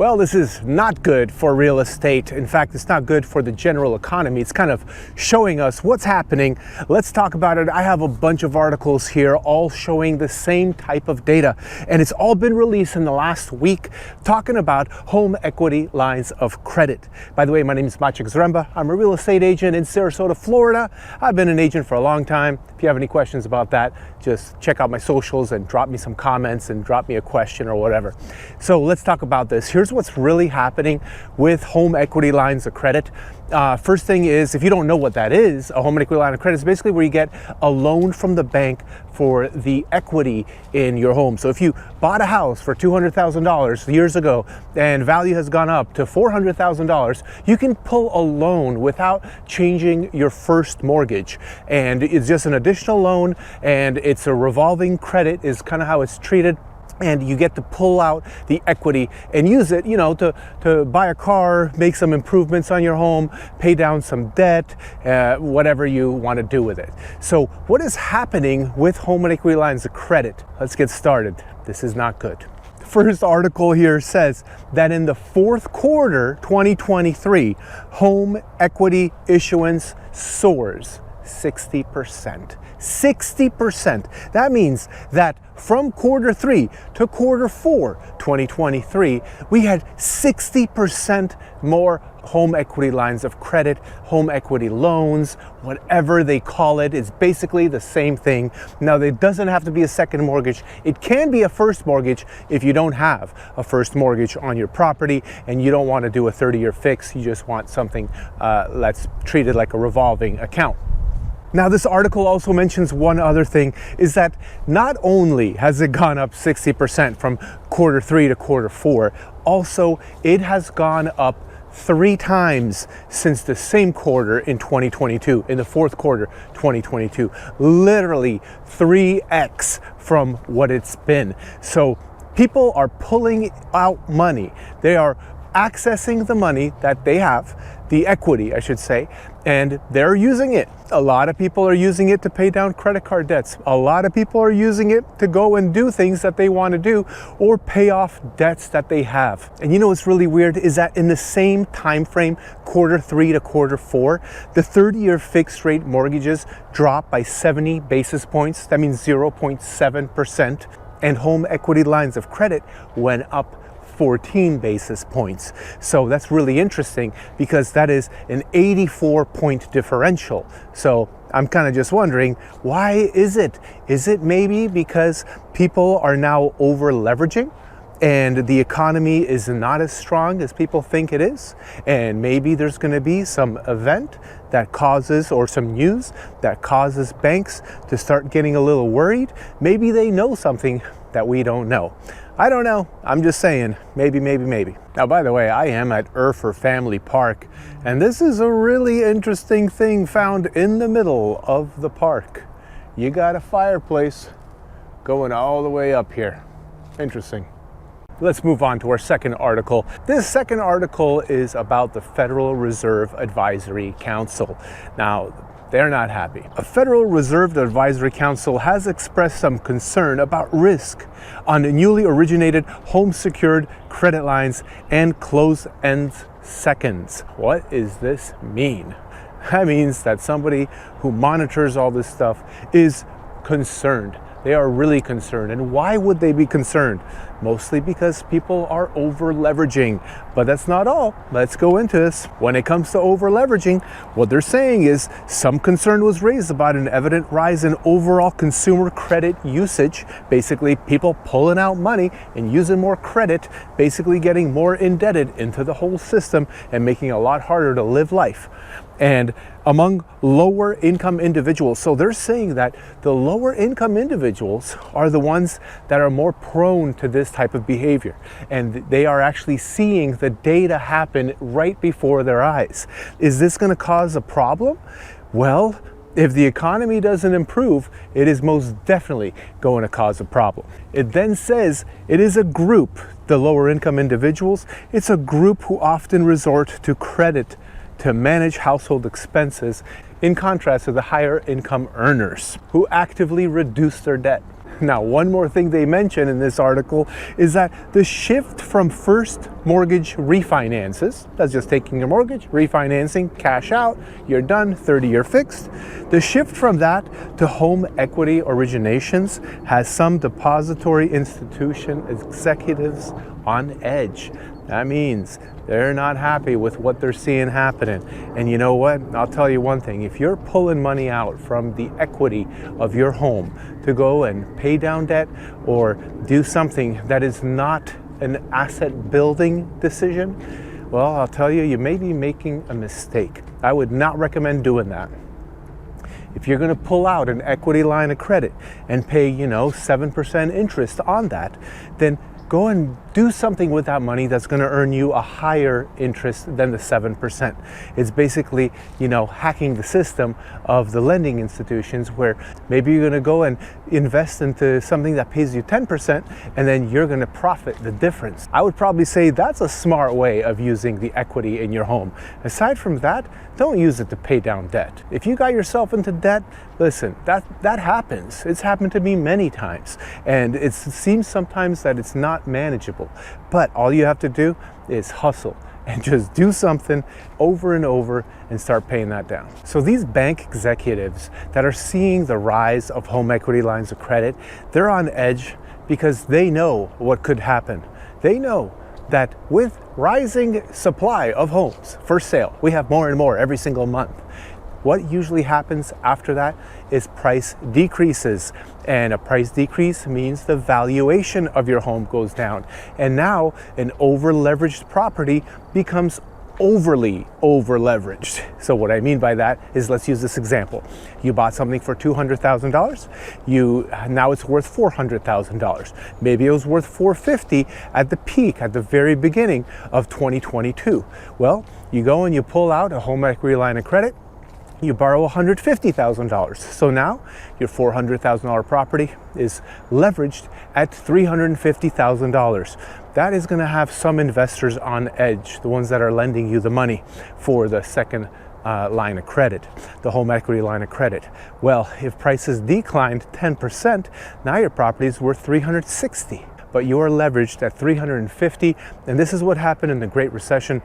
Well, this is not good for real estate. In fact, it's not good for the general economy. It's kind of showing us what's happening. Let's talk about it. I have a bunch of articles here all showing the same type of data, and it's all been released in the last week talking about home equity lines of credit. By the way, my name is Maciek Zaremba. I'm a real estate agent in Sarasota, Florida. I've been an agent for a long time. If you have any questions about that, just check out my socials and drop me some comments and drop me a question or whatever. So let's talk about this. Here's what's really happening with home equity lines of credit. First thing is, if you don't know what that is, a home equity line of credit is basically where you get a loan from the bank for the equity in your home. So if you bought a house for $200,000 years ago and value has gone up to $400,000, you can pull a loan without changing your first mortgage. And it's just an additional loan, and it's a revolving credit is kind of how it's treated. And you get to pull out the equity and use it, to buy a car, make some improvements on your home, pay down some debt, whatever you want to do with it. So what is happening with home equity lines of credit? Let's get started. This is not good. The first article here says that in the fourth quarter 2023, home equity issuance soars 60%. 60%. That means that from quarter 3 to quarter 4 2023, we had 60% more home equity lines of credit, home equity loans, whatever they call it. It's basically the same thing. Now, it doesn't have to be a second mortgage. It can be a first mortgage if you don't have a first mortgage on your property and you don't want to do a 30-year fix. You just want something that's treated like a revolving account. Now, this article also mentions one other thing, is that not only has it gone up 60% from quarter 3 to quarter 4, also it has gone up 3 times since the same quarter in 2022, in the fourth quarter 2022. Literally 3x from what it's been. So people are pulling out money. They are accessing the money that they have, the equity, I should say, and they're using it. A lot of people are using it to pay down credit card debts. A lot of people are using it to go and do things that they want to do or pay off debts that they have. And what's really weird is that in the same time frame, quarter 3 to quarter 4, the 30-year fixed rate mortgages dropped by 70 basis points. That means 0.7%. And home equity lines of credit went up 14 basis points. So that's really interesting because that is an 84-point differential. So I'm kind of just wondering, why is it? Is it maybe because people are now over leveraging and the economy is not as strong as people think it is? And maybe there's going to be some event that causes, or some news that causes banks to start getting a little worried. Maybe they know something that we don't know. I don't know. I'm just saying, maybe. Now, by the way, I am at Urfer Family Park, and this is a really interesting thing found in the middle of the park. You got a fireplace going all the way up here. Interesting. Let's move on to our second article. This second article is about the Federal Reserve Advisory Council. Now, they're not happy. A Federal Reserve Advisory Council has expressed some concern about risk on newly originated home-secured credit lines and closed-end seconds. What does this mean? That means that somebody who monitors all this stuff is concerned. They are really concerned. And why would they be concerned? Mostly because people are over leveraging. But that's not all. Let's go into this. When it comes to over leveraging, what they're saying is some concern was raised about an evident rise in overall consumer credit usage. Basically, people pulling out money and using more credit, basically getting more indebted into the whole system and making it a lot harder to live life. And among lower income individuals, so they're saying that the lower income individuals are the ones that are more prone to this type of behavior. And they are actually seeing the data happen right before their eyes. Is this going to cause a problem? Well, if the economy doesn't improve, it is most definitely going to cause a problem. It then says it is a group, the lower income individuals, it's a group who often resort to credit to manage household expenses, in contrast to the higher income earners who actively reduce their debt. Now, one more thing they mention in this article is that the shift from first mortgage refinances, that's just taking your mortgage, refinancing, cash out, you're done, 30-year fixed. The shift from that to home equity originations has some depository institution executives on edge. That means they're not happy with what they're seeing happening. And you know what? I'll tell you one thing. If you're pulling money out from the equity of your home to go and pay down debt or do something that is not an asset building decision, well, I'll tell you, you may be making a mistake. I would not recommend doing that. If you're going to pull out an equity line of credit and pay, 7% interest on that, then go and do something with that money that's going to earn you a higher interest than the 7%. It's basically, hacking the system of the lending institutions, where maybe you're going to go and invest into something that pays you 10% and then you're going to profit the difference. I would probably say that's a smart way of using the equity in your home. Aside from that, don't use it to pay down debt. If you got yourself into debt, listen, that happens. It's happened to me many times, and it seems sometimes that it's not manageable. But all you have to do is hustle and just do something over and over and start paying that down. So these bank executives that are seeing the rise of home equity lines of credit, they're on edge because they know what could happen. They know that with rising supply of homes for sale, we have more and more every single month. What usually happens after that is price decreases, and a price decrease means the valuation of your home goes down. And now an over-leveraged property becomes overly over-leveraged. So what I mean by that is, let's use this example. You bought something for $200,000. Now it's worth $400,000. Maybe it was worth $450,000 at the peak, at the very beginning of 2022. Well, you go and you pull out a home equity line of credit. You borrow $150,000. So now your $400,000 property is leveraged at $350,000. That is going to have some investors on edge, the ones that are lending you the money for the second line of credit, the home equity line of credit. Well, if prices declined 10%, now your property is worth $360,000, but you are leveraged at $350,000. And this is what happened in the Great Recession,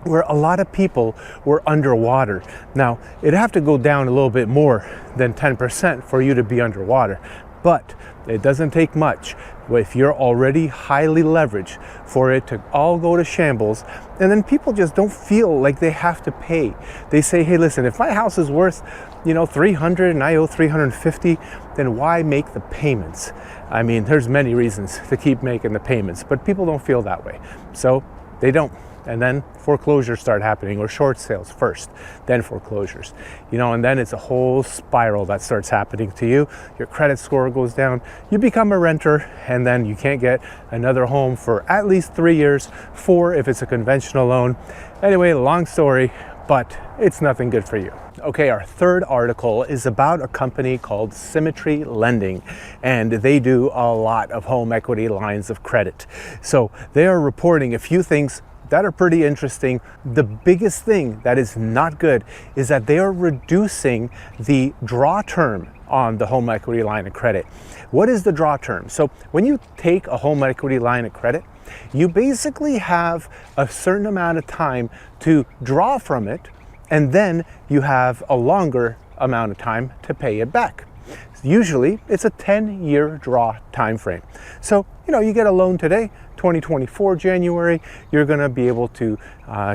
where a lot of people were underwater. Now, it'd have to go down a little bit more than 10% for you to be underwater, but it doesn't take much if you're already highly leveraged for it to all go to shambles. And then people just don't feel like they have to pay. They say, hey, listen, if my house is worth, $300,000 and I owe $350,000, then why make the payments? I mean, there's many reasons to keep making the payments, but people don't feel that way. So they don't. And then foreclosures start happening, or short sales first, then foreclosures. And then it's a whole spiral that starts happening to you. Your credit score goes down, you become a renter, and then you can't get another home for at least 3 years, 4 if it's a conventional loan. Anyway, long story, but it's nothing good for you. Okay, our third article is about a company called Symmetry Lending, and they do a lot of home equity lines of credit. So they are reporting a few things that are pretty interesting. The biggest thing that is not good is that they are reducing the draw term on the home equity line of credit. What is the draw term? So when you take a home equity line of credit, you basically have a certain amount of time to draw from it, and then you have a longer amount of time to pay it back. Usually it's a 10-year draw time frame. So, you get a loan today, 2024 January, you're going to be able to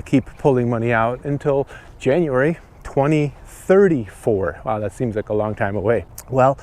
keep pulling money out until January 2034. Wow, that seems like a long time away. Well,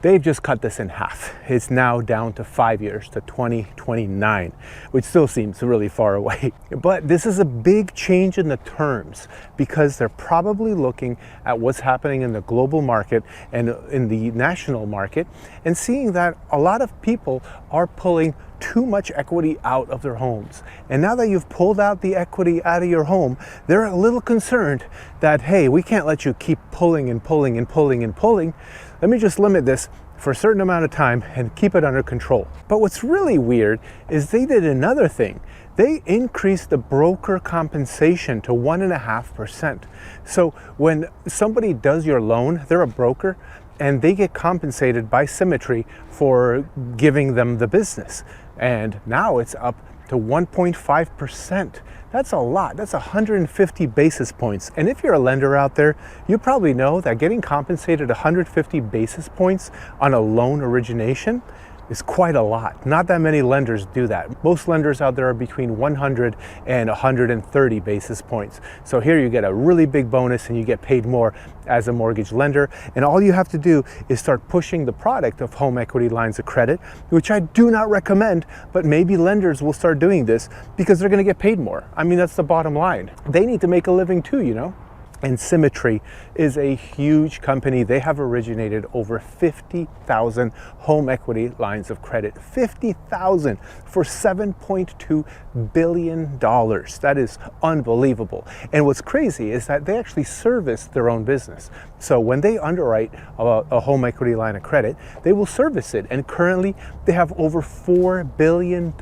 they've just cut this in half. It's now down to 5 years, to 2029, which still seems really far away. But this is a big change in the terms, because they're probably looking at what's happening in the global market and in the national market, and seeing that a lot of people are pulling too much equity out of their homes. And now that you've pulled out the equity out of your home, they're a little concerned that, hey, we can't let you keep pulling and pulling and pulling and pulling. Let me just limit this for a certain amount of time and keep it under control. But what's really weird is they did another thing. They increased the broker compensation to 1.5%. So when somebody does your loan, they're a broker, and they get compensated by Symmetry for giving them the business. And now it's up to 1.5%. That's a lot. That's 150 basis points. And if you're a lender out there, you probably know that getting compensated 150 basis points on a loan origination is quite a lot. Not that many lenders do that. Most lenders out there are between 100 and 130 basis points. So here you get a really big bonus and you get paid more as a mortgage lender. And all you have to do is start pushing the product of home equity lines of credit, which I do not recommend, but maybe lenders will start doing this because they're gonna get paid more. I mean, that's the bottom line. They need to make a living too, you know? And Symmetry is a huge company. They have originated over 50,000 home equity lines of credit. 50,000 for $7.2 billion. That is unbelievable. And what's crazy is that they actually service their own business. So when they underwrite a home equity line of credit, they will service it. And currently they have over $4 billion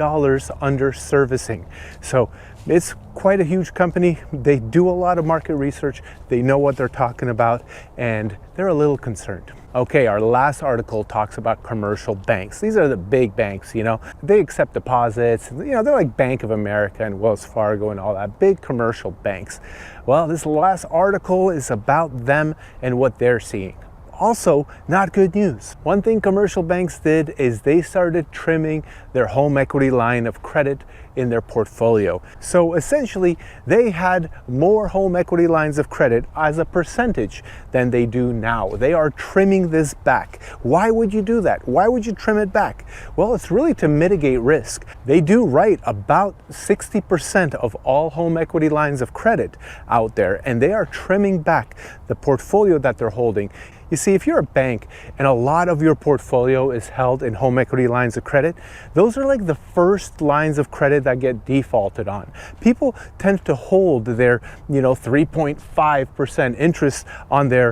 under servicing. So it's quite a huge company. They do a lot of market research. They know what they're talking about, and they're a little concerned. Okay, our last article talks about commercial banks. These are the big banks, you know. They accept deposits. You know, they're like Bank of America and Wells Fargo and all that, big commercial banks. Well, this last article is about them and what they're seeing. Also, not good news. One thing commercial banks did is they started trimming their home equity line of credit in their portfolio. So essentially, they had more home equity lines of credit as a percentage than they do now. They are trimming this back. Why would you do that? Why would you trim it back? Well, it's really to mitigate risk. They do write about 60% of all home equity lines of credit out there, and they are trimming back the portfolio that they're holding. You see, if you're a bank and a lot of your portfolio is held in home equity lines of credit, those are like the first lines of credit that get defaulted on. People tend to hold their, 3.5% interest on their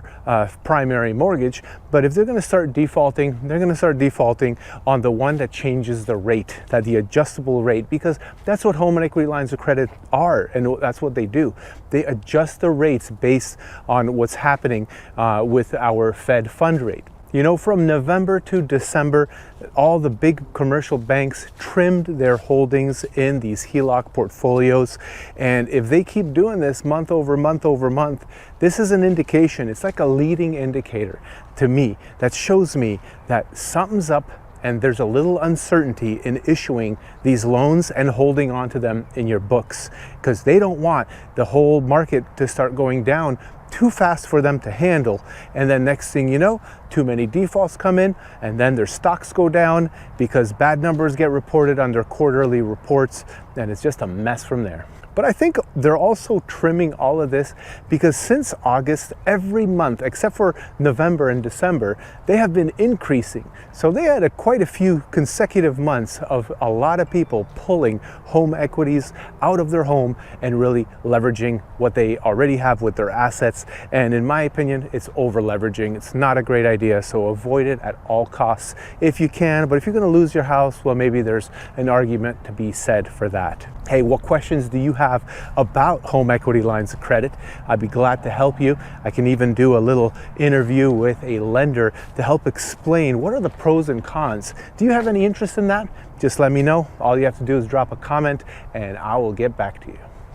primary mortgage, but if they're going to start defaulting, they're going to start defaulting on the one that changes the rate, the adjustable rate, because that's what home and equity lines of credit are, and that's what they do. They adjust the rates based on what's happening with our Fed fund rate. You know, from November to December, all the big commercial banks trimmed their holdings in these HELOC portfolios. And if they keep doing this month over month over month, this is an indication, it's like a leading indicator to me that shows me that something's up and there's a little uncertainty in issuing these loans and holding on to them in your books, because they don't want the whole market to start going down too fast for them to handle. And then next thing you know, too many defaults come in, and then their stocks go down because bad numbers get reported on their quarterly reports, and it's just a mess from there. But I think they're also trimming all of this because since August, every month, except for November and December, they have been increasing. So they had quite a few consecutive months of a lot of people pulling home equities out of their home and really leveraging what they already have with their assets. And in my opinion, it's over leveraging. It's not a great idea, so avoid it at all costs if you can. But if you're gonna lose your house, well, maybe there's an argument to be said for that. Hey, what questions do you have about home equity lines of credit? I'd be glad to help you. I can even do a little interview with a lender to help explain what are the pros and cons. Do you have any interest in that? Just let me know. All you have to do is drop a comment and I will get back to you.